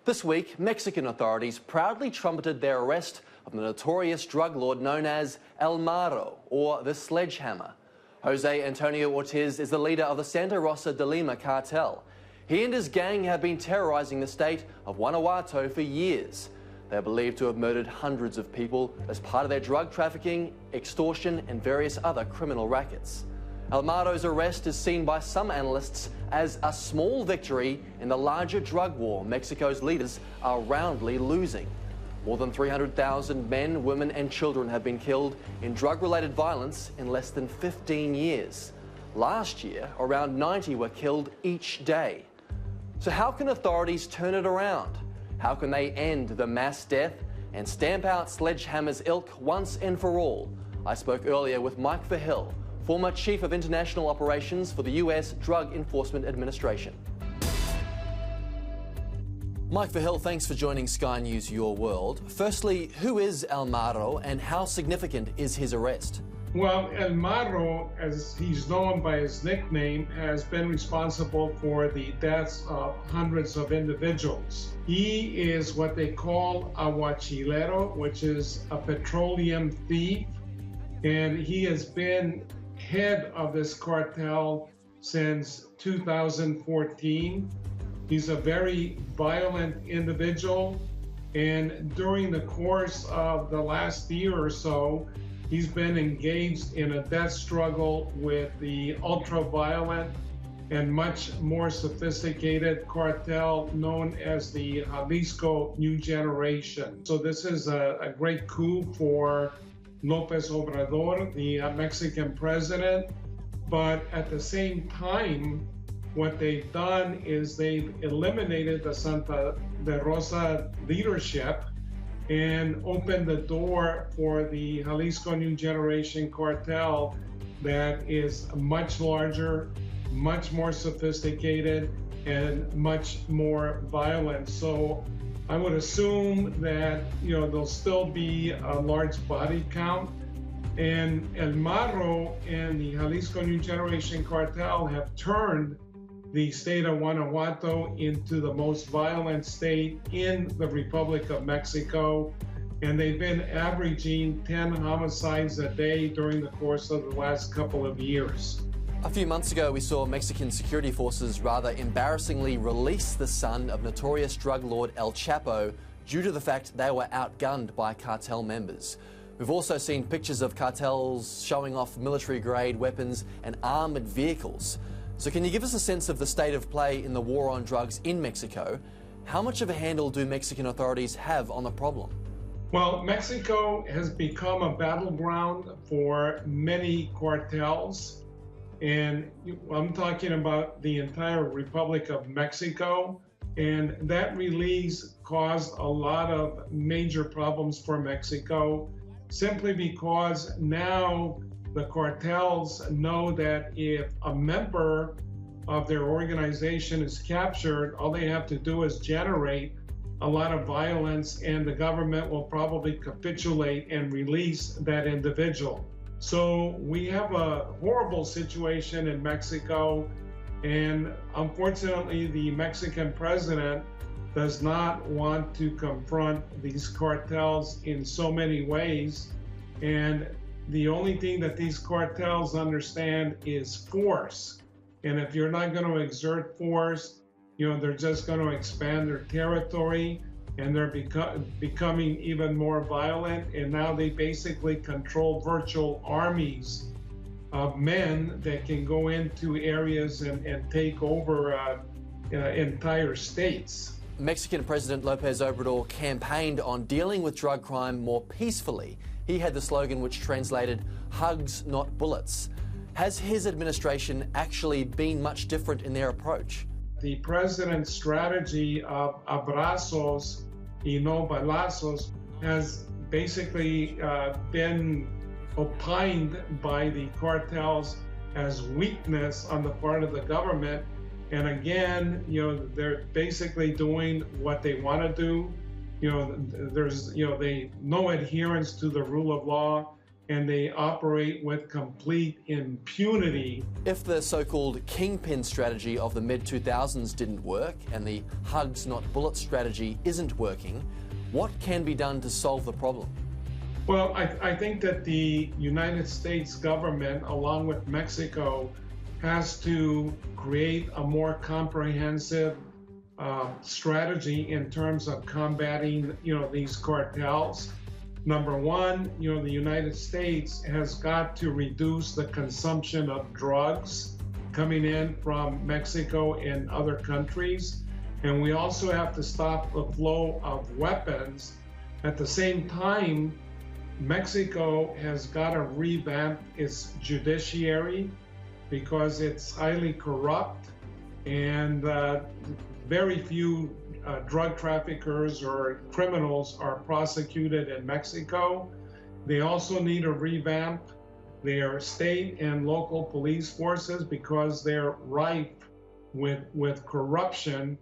This week, Mexican authorities proudly trumpeted their arrest of the notorious drug lord known as El Marro, or the Sledgehammer. Jose Antonio Ortiz is the leader of the Santa Rosa de Lima cartel. He and his gang have been terrorizing the state of Guanajuato for years. They are believed to have murdered hundreds of people as part of their drug trafficking, extortion, and various other criminal rackets. El Marro's arrest is seen by some analysts as a small victory in the larger drug war Mexico's leaders are roundly losing. More than 300,000 men, women, and children have been killed in drug-related violence in less than 15 years. Last year, around 90 were killed each day. So how can authorities turn it around? How can they end the mass death and stamp out Sledgehammer's ilk once and for all? I spoke earlier with Mike Vigil, former Chief of International Operations for the US Drug Enforcement Administration. Mike Vigil, thanks for joining Sky News Your World. Firstly, who is El Marro and how significant is his arrest? Well, El Marro, as he's known by his nickname, has been responsible for the deaths of hundreds of individuals. He is what they call a huachilero, which is a petroleum thief, and he has been head of this cartel since 2014. He's a very violent individual, and during the course of the last year or so, he's been engaged in a death struggle with the ultra-violent and much more sophisticated cartel known as the Jalisco New Generation. So this is a great coup for Lopez Obrador, the Mexican president, but at the same time, what they've done is they've eliminated the Santa Rosa leadership and opened the door for the Jalisco New Generation cartel that is much larger, much more sophisticated, and much more violent. So I would assume that, there'll still be a large body count. And El Marro and the Jalisco New Generation cartel have turned the state of Guanajuato into the most violent state in the Republic of Mexico. And they've been averaging 10 homicides a day during the course of the last couple of years. A few months ago, we saw Mexican security forces rather embarrassingly release the son of notorious drug lord El Chapo due to the fact they were outgunned by cartel members. We've also seen pictures of cartels showing off military-grade weapons and armoured vehicles. So can you give us a sense of the state of play in the war on drugs in Mexico? How much of a handle do Mexican authorities have on the problem? Well, Mexico has become a battleground for many cartels. And I'm talking about the entire Republic of Mexico. And that release caused a lot of major problems for Mexico, simply because now the cartels know that if a member of their organization is captured, all they have to do is generate a lot of violence and the government will probably capitulate and release that individual. So we have a horrible situation in Mexico, and unfortunately the Mexican president does not want to confront these cartels in so many ways. And the only thing that these cartels understand is force. And if you're not going to exert force, they're just going to expand their territory, and they're becoming even more violent. And now they basically control virtual armies of men that can go into areas and take over entire states. Mexican President Lopez Obrador campaigned on dealing with drug crime more peacefully. He had the slogan which translated, "Hugs, not bullets." Has his administration actually been much different in their approach? The president's strategy of abrazos y no balazos has basically been opined by the cartels as weakness on the part of the government. And again, they're basically doing what they want to do. There's, they no adherence to the rule of law. and they operate with complete impunity. If the so-called kingpin strategy of the mid-2000s didn't work and the hugs not bullets strategy isn't working, what can be done to solve the problem? Well, I think that the United States government, along with Mexico, has to create a more comprehensive strategy in terms of combating, these cartels. Number one, the United States has got to reduce the consumption of drugs coming in from Mexico and other countries. And we also have to stop the flow of weapons. At the same time, Mexico has got to revamp its judiciary because it's highly corrupt, and very few drug traffickers or criminals are prosecuted in Mexico. They also need to revamp their state and local police forces because they're rife with corruption